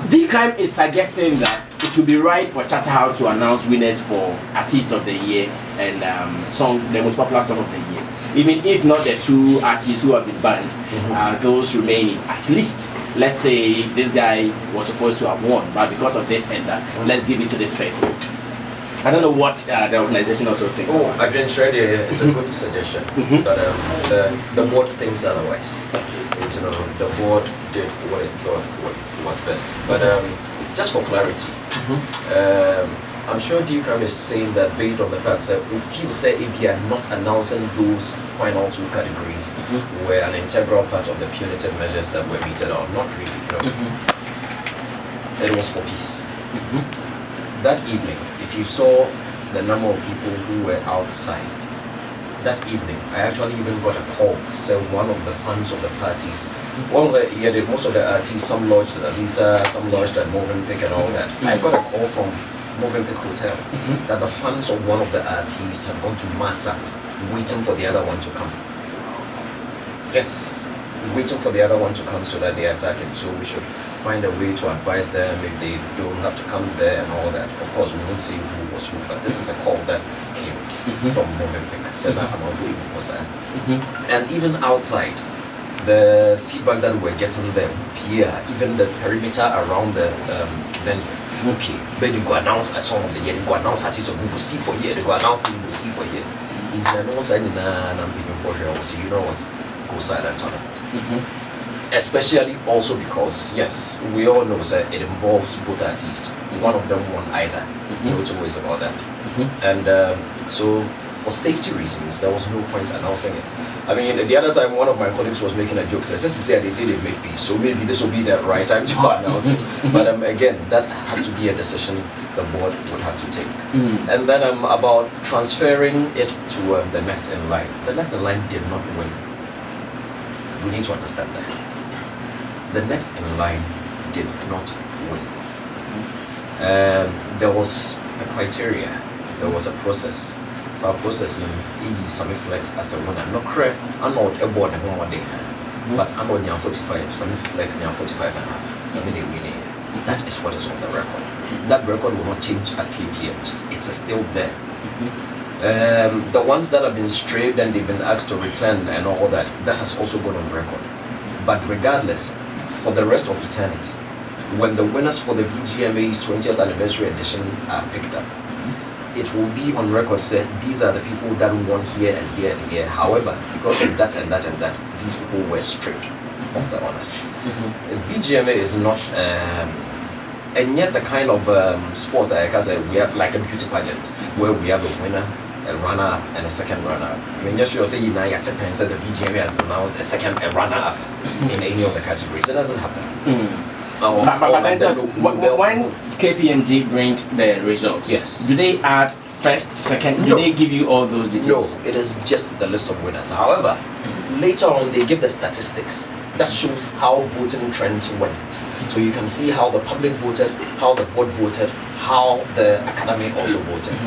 D-Crime is suggesting that it will be right for Shatta House to announce winners for Artist of the Year and the most popular song of the year. Even if not the two artists who have been banned, those remaining. At least, let's say this guy was supposed to have won, but because of this and that, let's give it to this person. I don't know what the organization also thinks. Oh, I've been sure it's a good suggestion, but the board thinks otherwise. You know, the board did what it thought was best. But just for clarity, I'm sure D-Crime is saying that based on the fact that if you say AB are not announcing those final two categories were an integral part of the punitive measures that were meted out. Not really, no. It was for peace. That evening, if you saw the number of people who were outside, that evening, I actually even got a call. So one of the fans of the parties, most of the artists, some lodged at Lisa, some lodged at Movenpick and all that. I got a call from Movenpick Hotel that the fans of one of the artists had gone to Massa, waiting for the other one to come. Yes, waiting for the other one to come so that they attack him. So we should find a way to advise them if they don't have to come there and all that. Of course, we won't say who was who, but this is a call that came from Movenpick. And even outside, the feedback that we're getting there, even the perimeter around the venue. Okay, then you go announce a song of the year, you go announce artists of we will see for here, they go announce things we will see for here. So you know what? Go silent on it. Especially also because, yes, we all know that it involves both artists. One of them won either. No two ways about that. And so, for safety reasons, there was no point announcing it. I mean, the other time, one of my colleagues was making a joke. Says, they say they make peace, so maybe this will be the right time to announce it. But again, that has to be a decision the board would have to take. And then about transferring it to the next in line. The next in line did not win. We need to understand that. The next in line did not win. There was a criteria, there was a process. For our process, Sammy Flex as a winner. No correct, I'm not a board one day, but I'm on near 45, Sammy Flex near 45 and a half. Sammy they winning. That is what is on the record. That record will not change at KPMG. It is still there. The ones that have been strayed and they've been asked to return and all that, that has also gone on record. But regardless, for the rest of eternity, when the winners for the VGMA's 20th anniversary edition are picked up, it will be on record said these are the people that won here and here and here. However, because of that and that and that, these people were stripped of the honors. VGMA is not, and yet the kind of sport we have like a beauty pageant where we have a winner, a runner-up, and a second runner-up. I mean, just you say you know, said the VGMA has announced a second runner-up in any of the categories. It doesn't happen. When KPMG brings the results, yes, do they add first, second? Do they give you all those details? No, it is just the list of winners. However, later on they give the statistics that shows how voting trends went. So you can see how the public voted, how the board voted, how the academy also voted.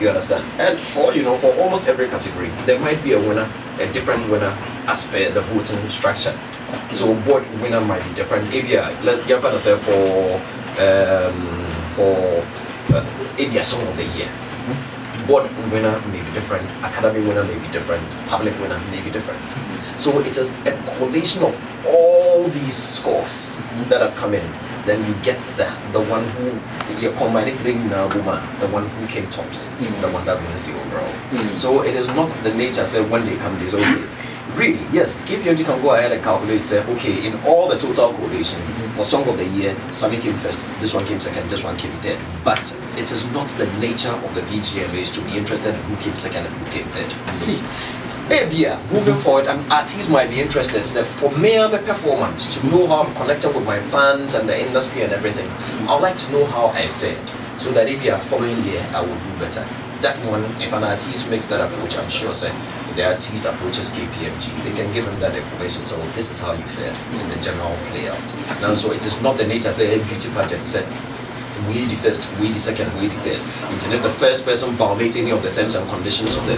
You understand? And for for almost every category, there might be a winner, a different winner as per the voting structure. So board winner might be different. Let say for ABI Song of the Year, board winner may be different, academy winner may be different, public winner may be different. So it is a collation of all these scores that have come in. Then you get the one who you're combining three now, the one who came tops is the one that wins the overall. So it is not the nature say when they come this okay. Really, yes, KPMG can go ahead and calculate, say, okay, in all the total collation for Song of the Year, Sammy came first, this one came second, this one came third. But it is not the nature of the VGMAs to be interested in who came second and who came third. See, moving forward, an artist might be interested, say, for me, I'm a performance, to know how I'm connecting with my fans and the industry and everything. I would like to know how I fared, so that maybe following year, I will do better. That one, if an artist makes that approach, I'm sure, say, the artist approaches KPMG, they can give him that information. So this is how you fared in the general play out. Now, so it is not the nature, say, a beauty pageant, say, we the first, we the second, we the third. If the first person violates any of the terms and conditions of the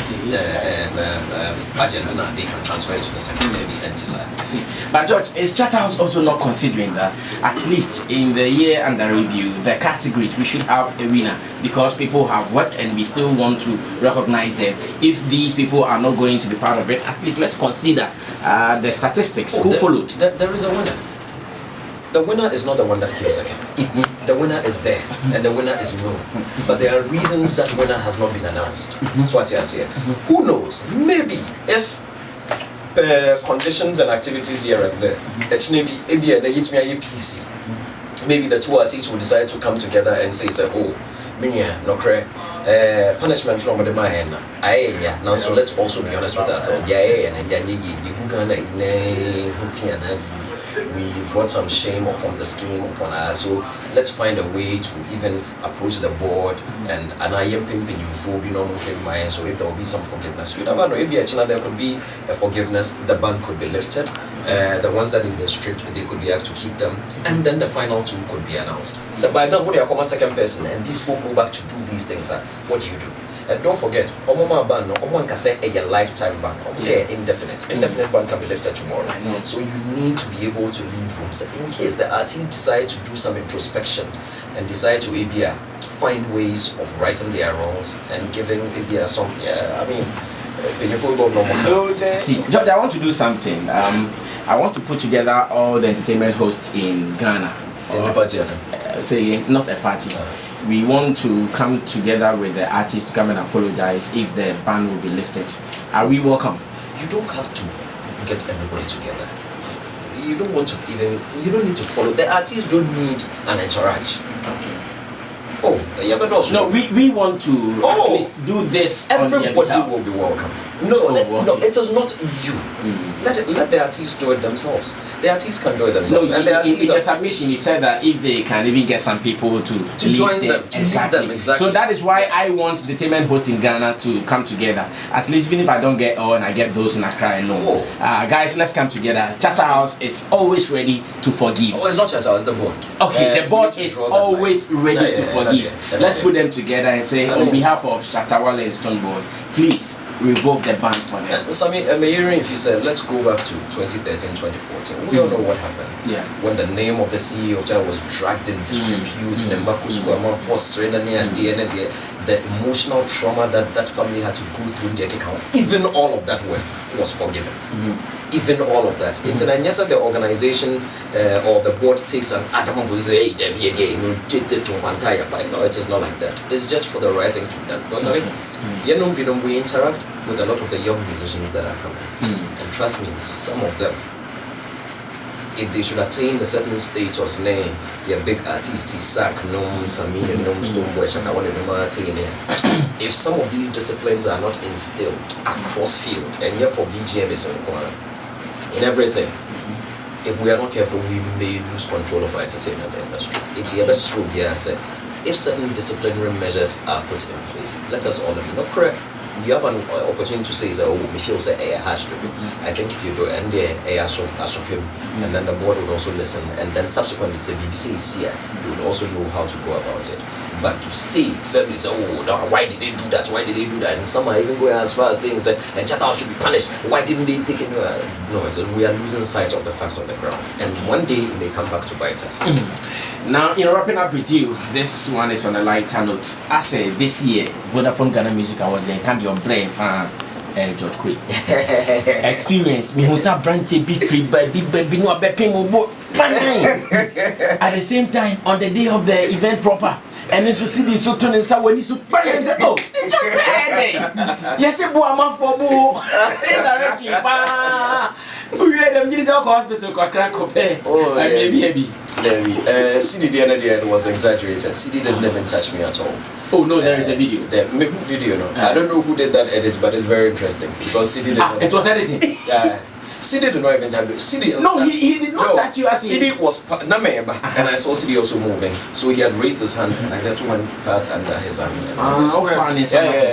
agents, now they can transfer it to the second entity. See, but George, is Shatta House also not considering that at least in the year under review, the categories we should have a winner because people have worked and we still want to recognize them. If these people are not going to be part of it, at least let's consider the statistics. Who followed? There is a winner. The winner is not the one that came second. The winner is there, and the winner is known. But there are reasons that winner has not been announced. So what I say, who knows? Maybe if conditions and activities here and there, maybe the two artists will decide to come together and say, oh, Minya, no cray. Punishment no my hand. Now so let's also be honest with ourselves. We brought some shame upon the scheme upon us. So let's find a way to even approach the board and I am pimping you for being on mind. So if there will be some forgiveness, you never know. If there could be a forgiveness, the ban could be lifted. The ones that have been strict, they could be asked to keep them, and then the final two could be announced. So by then, when you come a second person and these people go back to do these things, what do you do? And don't forget, Omoma ban, no one can say a lifetime ban, or say indefinite. Indefinite ban can be lifted tomorrow. So you need to be able to leave rooms in case the artists decide to do some introspection and decide to find ways of righting their wrongs and giving some. So see, George, I want to do something. I want to put together all the entertainment hosts in Ghana. In the party, say not a party. We want to come together with the artists to come and apologize if the ban will be lifted. Are we welcome? You don't have to get everybody together. You don't want to you don't need to follow. The artists don't need an entourage. Okay. Oh, yeah, but also. No, we want to at least do this. Everybody will be welcome. No, no, it is not you. Let the artists do it themselves. The artists can do it themselves. No, in the submission, he said that if they can even get some people to join them, exactly. So that is why I want the entertainment host in Ghana to come together. At least even if I don't get all and I get those in Accra alone. Guys, let's come together. Shatta House is always ready to forgive. Oh, it's not Shatta House, it's the board. Okay, the board is always ready to forgive. Let's put them together and say, on behalf of Shatta, Wale and Stonebwoy, please revoke the ban for them. Sammy, if you said, let's go back to 2013, 2014. We all know what happened. Yeah. When the name of the CEO of China was dragged in disrepute, the emotional trauma that family had to go through in their account, even all of that was forgiven. Even all of that. Yes, the organization or the board takes an adamant no, it is not like that. It's just for the right thing to be done. Because we interact with a lot of the young musicians that are coming. And trust me, some of them, if they should attain the certain status, your big artists, Sammy, Stonebwoy, Shatta, if some of these disciplines are not instilled across field, and here for VGMA in everything, if we are not careful, we may lose control of our entertainment industry. It's true, if certain disciplinary measures are put in place, let us all be not correct. You have an opportunity to say, me feel say hash. I think if you do and and then the board would also listen, and then subsequently say BBC is here, you would also know how to go about it. But to say firmly say, why did they do that? Why did they do that? And some are even going as far as saying, and Shatta House should be punished. Why didn't they take it? No, we are losing sight of the fact on the ground. And one day it may come back to bite us. Now, in wrapping up with you, this one is on a lighter note. I say this year, Vodafone Ghana Music Awards, can't be your brain, George Quaye. Experience me who say branch be free by be no be at the same time on the day of the event proper. And then you see the so turn and say when you so say oh it's okay yes boy am for boy indirectly we had them get to hospital ko crack and maybe CD the other day was exaggerated. CD didn't even touch me at all. Oh no, there is a video. The video, no. I don't know who did that edit, but it's very interesting because CD did not. It was editing. Yeah. CD did not even touch me. CD. No, he did not touch you. As CD was and I saw CD also moving. So he had raised his hand, and I just went past under his hand.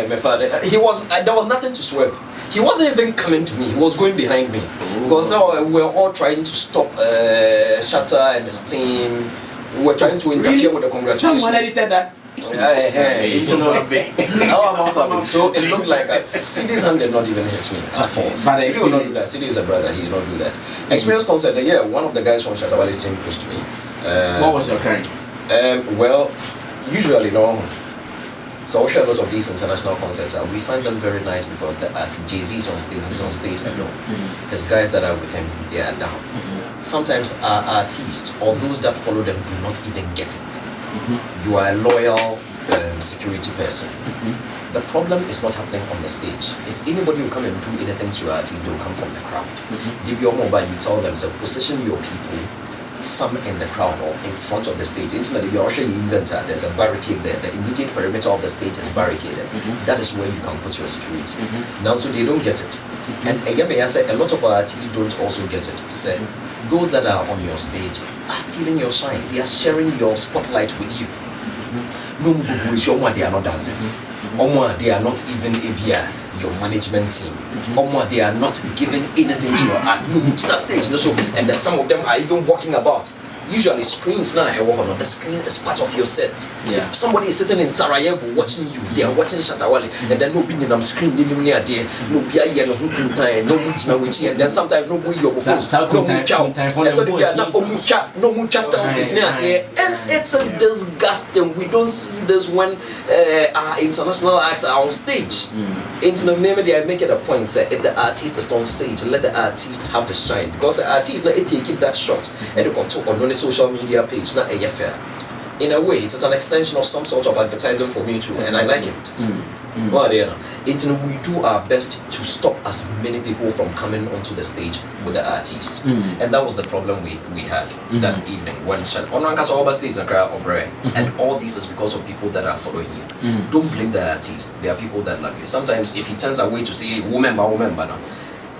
My father. He was. There was nothing to swerve. He wasn't even coming to me. He was going behind me. Because we were all trying to stop Shatta and his team We were trying to interfere with the congratulations. Someone edited that. It's a big. So it looked like CD's hand did not even hit me at all. But CD will not do that. CD is a brother, he will not do that. Experience concert, yeah, one of the guys from Shatta Wale's team pushed me. What was your crime? Well, usually no. So we share a lot of these international concerts. We find them very nice because Jay-Z is on stage, he's on stage alone. There's guys that are with him, they are down. Sometimes our artists or those that follow them do not even get it. You are a loyal security person. The problem is not happening on the stage. If anybody will come and do anything to your artist, they will come from the crowd. Give your mobile, you tell them, so position your people, some in the crowd or in front of the stage. There's a barricade there. The immediate perimeter of the stage is barricaded. That is where you can put your security. Now, so they don't get it. And I said a lot of our artists don't also get it. Say, those that are on your stage are stealing your shine. They are sharing your spotlight with you. No, they are not dancers. They are not even your management team. They are not giving anything to your art. No, stage. And then some of them are even walking about. Usually screens now, the screen is part of your set. Yeah. If somebody is sitting in Sarajevo watching you, they are watching Shatta Wale, and then no being on screen, no be a no and then sometimes no way your phone, no mucha selfies near there, and it's just disgusting. We don't see this when our international acts are on stage. Maybe I make it a point that if the artist is on stage, let the artist have the shine, because the artist let it keep that shot and the control on social media page, not a fair. In a way, it is an extension of some sort of advertising for me too, and I like it. We do our best to stop as many people from coming onto the stage with the artist, and that was the problem we had that evening when stage and all this is because of people that are following you. Don't blame the artist. There are people that love you. Sometimes if he turns away to say woman,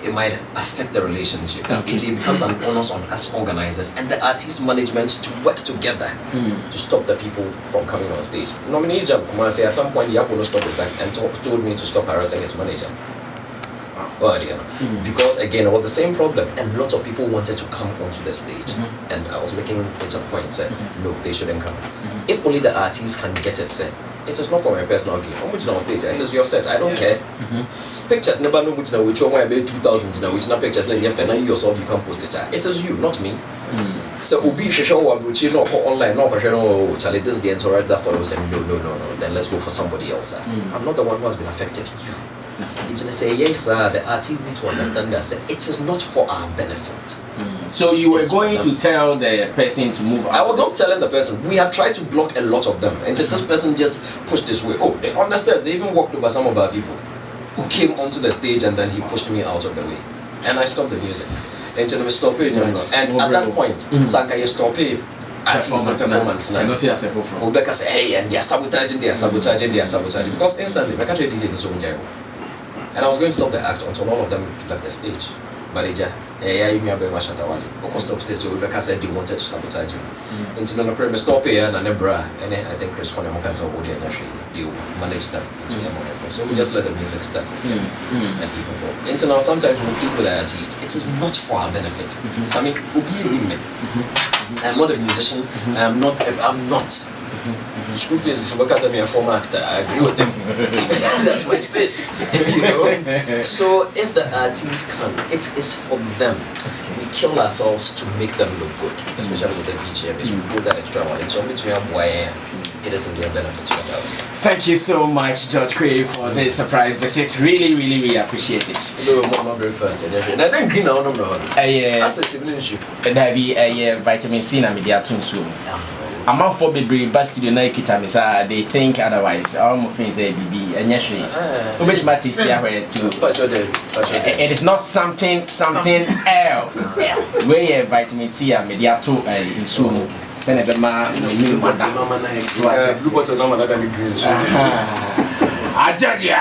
it might affect the relationship. It becomes an onus on us organizers and the artist management to work together to stop the people from coming on stage. Nominees Jam Kumasi at some point the Apollo stopped the sack and told me to stop harassing his manager. Because again, it was the same problem. A lot of people wanted to come onto the stage, and I was making it a point that no, they shouldn't come. If only the artists can get it said. It is not for my personal game. I'm on stage. It is your set. I don't care. Pictures never know which now which one I made 2000 now which now pictures like you yourself you can post it. It is you, not me. So Ubi Shashaw which you not online, no Charlie this the entourage that follows and no. Then let's go for somebody else. I'm not the one who has been affected. You. It's gonna say yes, the artist need to understand that it is not for our benefit. So you were going to tell the person to move out? I was not telling the person. We had tried to block a lot of them. And this person just pushed this way. Oh, they understand. They even walked over some of our people who came onto the stage and then he pushed me out of the way. And I stopped the music. And we stopped it. And at that point, Sanka, you stop it. Performance. I don't see yourself from. Rebecca said, hey, and they are sabotaging. Because instantly, I can't DJ in the and I was going to stop the act until all of them left the stage. But I Shatta Wale. Because stop says so Rebecca said they wanted to sabotage him. And so no problem stop here and and I think Chris Conner Mokan's already you manage them into your moment. So we just let the music start and he perform. And now sometimes we plead with the artist, it is not for our benefit. Sammy, I'm not a musician, I'm not Screwface is because I'm a former actor. I agree with him. That's my space. So if the artists can, it is for them. We kill ourselves to make them look good, especially with the VGMAs. We go that extra one. So it's me Quaye. It is in their benefits for others. Thank you so much, George Quaye, for this surprise visit. Really appreciate it. No, my very first and I think green on no. That's a civil issue. And I be a vitamin C and media too soon. I'm out for the best studio night kita they think otherwise. All things say BB and yes, which matters here it is not something else. Where vitamin C and media too in soon. Send a ma new mother. Blue bottle no man than green. I judge ya.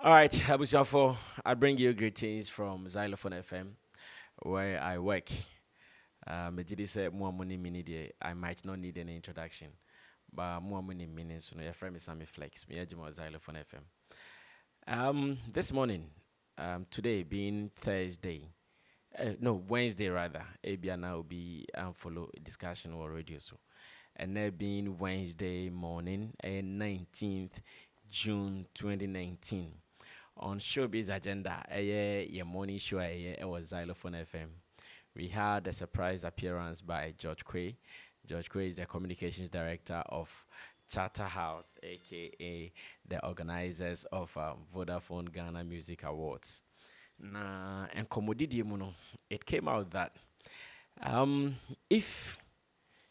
All right, Abusafo, I bring you greetings from Xylophone FM, where I work. I might not need any introduction, but more money meaning so your friend is Sammy Flex, me Ejimo Xylophone FM. This morning, today being Thursday, no Wednesday rather, Abiana will be follow discussion or radio so, and there being Wednesday morning, 19th June 2019. On Showbiz Agenda, your morning show, was Xylophone FM. We had a surprise appearance by George Quaye. George Quaye is the communications director of Shatta House, aka the organizers of Vodafone Ghana Music Awards. Na and komodidi muno, it came out that if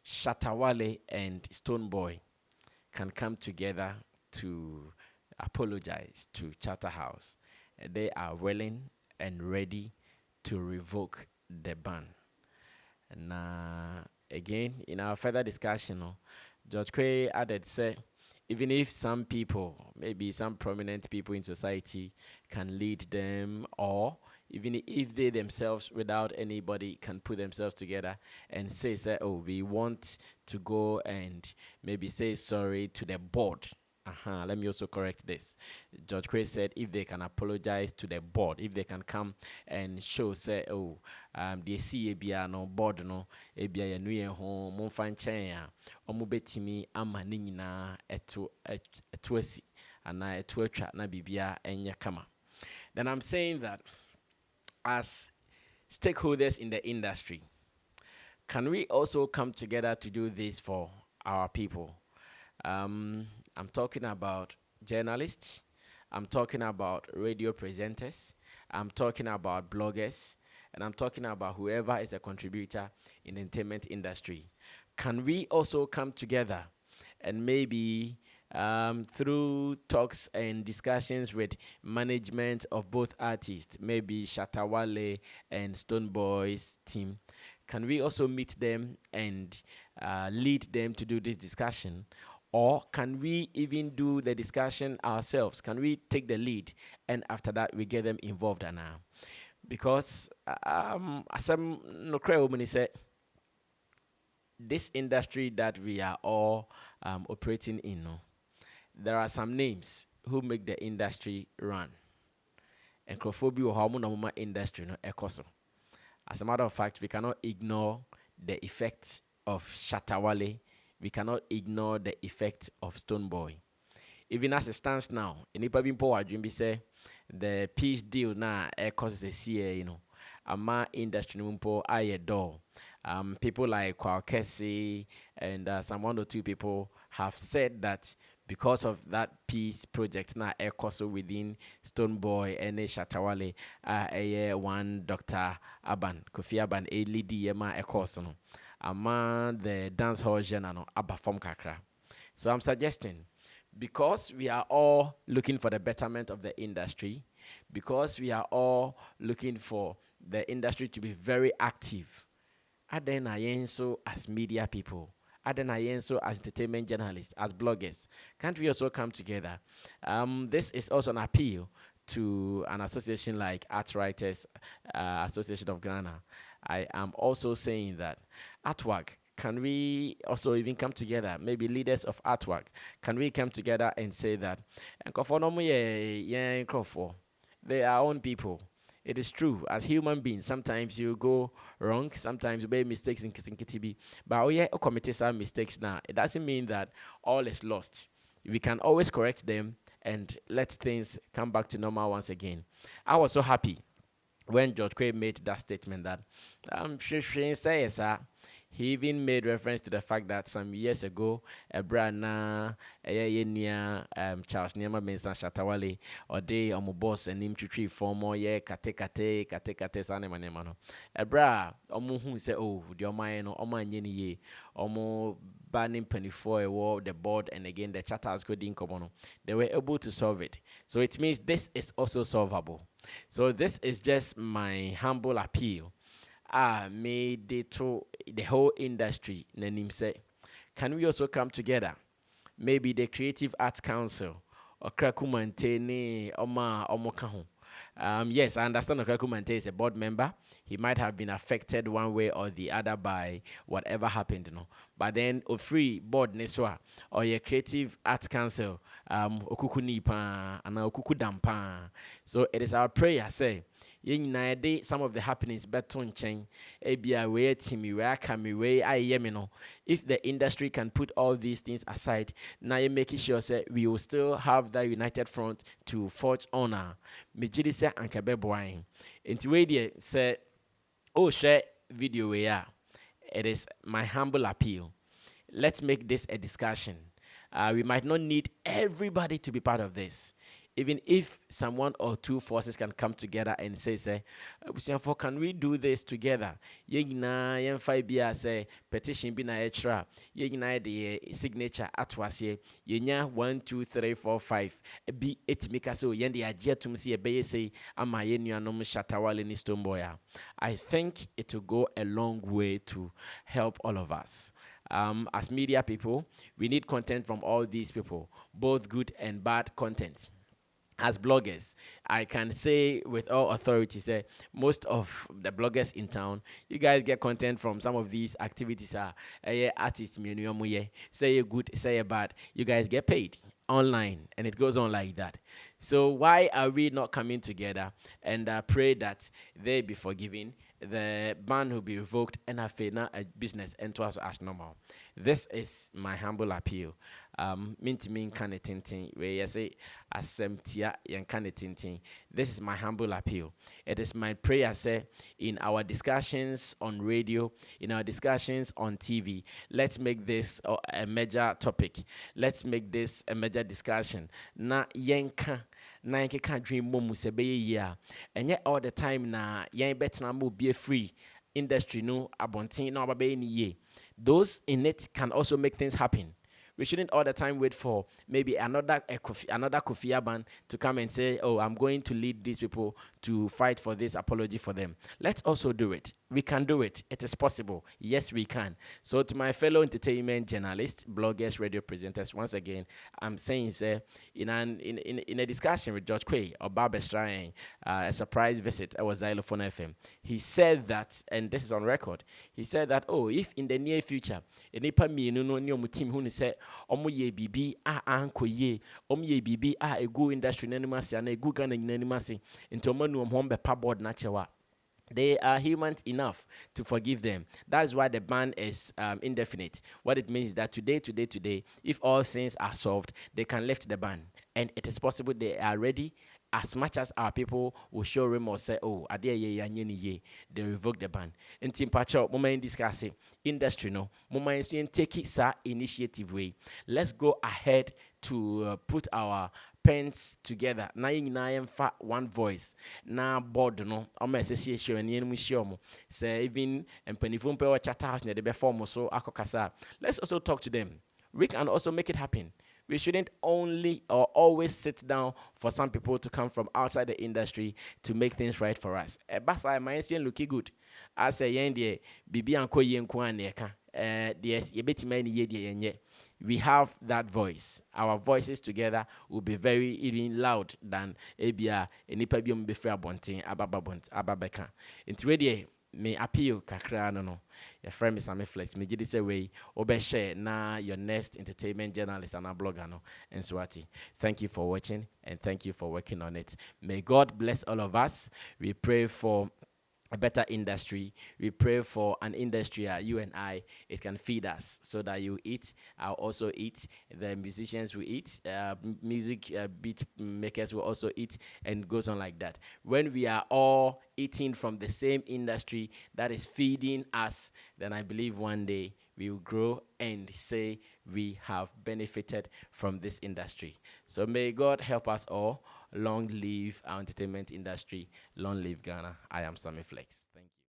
Shatta Wale and Stonebwoy can come together to apologize to Charterhouse, they are willing and ready to revoke the ban. And again, in our further discussion, George Quay added, say, even if some people, maybe some prominent people in society, can lead them, or even if they themselves, without anybody, can put themselves together and say, oh, we want to go and maybe say sorry to the board. Let me also correct this. George Quay said if they can apologize to the board, if they can come and show, say, oh, they see a no board no, ebia ya nuye home, monfanchen ya, omubetimi ama nina etuesi, ana etuetra na bibia enya kama. Then I'm saying that as stakeholders in the industry, can we also come together to do this for our people? I'm talking about journalists. I'm talking about radio presenters. I'm talking about bloggers. And I'm talking about whoever is a contributor in the entertainment industry. Can we also come together and maybe through talks and discussions with management of both artists, maybe Shatta Wale and Stonebwoy's team, can we also meet them and lead them to do this discussion? Or can we even do the discussion ourselves? Can we take the lead and after that we get them involved? Because as I'm said, this industry that we are all operating in, there are some names who make the industry run. And Crophobia or Harmon industry no ecoso. As a matter of fact, we cannot ignore the effects of Shatta Wale. We cannot ignore the effect of Stonebwoy. Even as it stands now, enipa bimpo wadwin say the peace deal na causes a CA, ama industry mpo aye door. People like Quaye and some one or two people have said that because of that peace project na ekoso within Stonebwoy and Shatta Wale, one Dr. Kofi Aban, a lead yema ekoso no. Among the dance hall genre no aba form kakra. So I'm suggesting, because we are all looking for the betterment of the industry, because we are all looking for the industry to be very active, Adenayenso as media people, Adenayenso as entertainment journalists, as bloggers, can't we also come together? This is also an appeal to an association like Art Writers Association of Ghana. I am also saying that artwork, can we also even come together, maybe leaders of artwork, can we come together and say that they are our own people. It is true, as human beings, sometimes you go wrong, sometimes you make mistakes in Kitibi, but commit some mistakes now. It doesn't mean that all is lost. We can always correct them and let things come back to normal once again. I was so happy when George Quaye made that statement that he even made reference to the fact that some years ago, Charles Niema Benson Shatta Wale or they boss and him to tree for more kate sanemanema. Ebra who say, oh, the Omayeno, Oman Yeni, Omo banning penny for the board and again the chatters could in common. They were able to solve it. So it means this is also solvable. So this is just my humble appeal. Made it to the whole industry. Nanim say, can we also come together? Maybe the Creative Arts Council or Krakumante Oma Omokahu. Yes, I understand Krakumante is a board member. He might have been affected one way or the other by whatever happened, but then free board neswa or your creative arts council okuku nipa and okuku dampa. So it is our prayer say yen na some of the happenings beton chain ebia we timi we akami we ayemi no. If the industry can put all these things aside, now you making sure say we will still have that united front to forge honor. Mejidi say ankabe boy. Inti we dey say oh share video we are. It is my humble appeal. Let's make this a discussion. We might not need everybody to be part of this. Even if someone or two forces can come together and say, "Busuafo, can we do this together? Yegina yen five bia say petition be na extra. Yegina the signature atwasie. Yenya 1, 2, 3, 4, 5. Be it make us so yen the idea to see a bay say ama yenuanom Shatta Wale ni Stonebwoy. I think it will go a long way to help all of us. As media people, we need content from all these people, both good and bad content. As bloggers, I can say with all authority, say most of the bloggers in town, you guys get content from some of these activities. Artists, say a good, say a bad. You guys get paid online, and it goes on like that. So why are we not coming together and pray that they be forgiven, the ban will be revoked, and a business and to us as normal? This is my humble appeal. Minti min kane tintin where you say asemtia yan kane tintin. This is my humble appeal. It is my prayer say in our discussions on radio, in our discussions on TV, let's make this a major topic. Let's make this a major discussion. Na yenka na yenke can dream momu se be year. And yet all the time na yen better mo be free industry no abontin no ababe ni ye. Those in it can also make things happen. We shouldn't all the time wait for maybe another Kofi Aban to come and say, "Oh, I'm going to lead these people to fight for this apology for them." Let's also do it. We can do it. It is possible. Yes, we can. So to my fellow entertainment journalists, bloggers, radio presenters, once again, I'm saying, say, in a discussion with George Quaye or Barbara Strang, a surprise visit at Xylophone FM, he said that, and this is on record, he said that, oh, if in the near future, enipa mi no ni omu team who say omu ye bibi anko ye omu ye bibi ego industry nanimasi and ego Ghana nanimasi into omanu omhombe paboard nachewa. They are human enough to forgive them. That's why the ban is indefinite. What it means is that today, if all things are solved, they can lift the ban. And it is possible they are ready as much as our people will show remorse, say, "Oh, they revoke the ban." In Timpacho, Moma discuss it. Industry, no, Moma take it, sir, initiative way. Let's go ahead to put our pens together. Na yinayem fa one voice. Na board no. Oma association and yen mushomo. Say even and penifumpe or Chatta house near the before so akokasa. Let's also talk to them. We can also make it happen. We shouldn't only or always sit down for some people to come from outside the industry to make things right for us. Basa my looking good. I say yende bibi anko yen kwaneka. Yes, we have that voice. Our voices together will be very even loud than ebia enipabium be fair bonting ababeka. Into ready may appeal kakra no. Your friend is Sammy Flex. Me gidi say way share na your next entertainment journalist and a blogger no and Swati. Thank you for watching and thank you for working on it. May God bless all of us. We pray for a better industry. We pray for an industry, you and I, it can feed us so that you eat. I'll also eat. The musicians will eat. Music beat makers will also eat, and goes on like that. When we are all eating from the same industry that is feeding us, then I believe one day we will grow and say we have benefited from this industry. So may God help us all. Long live our entertainment industry. Long live Ghana. I am Sammy Flex. Thank you.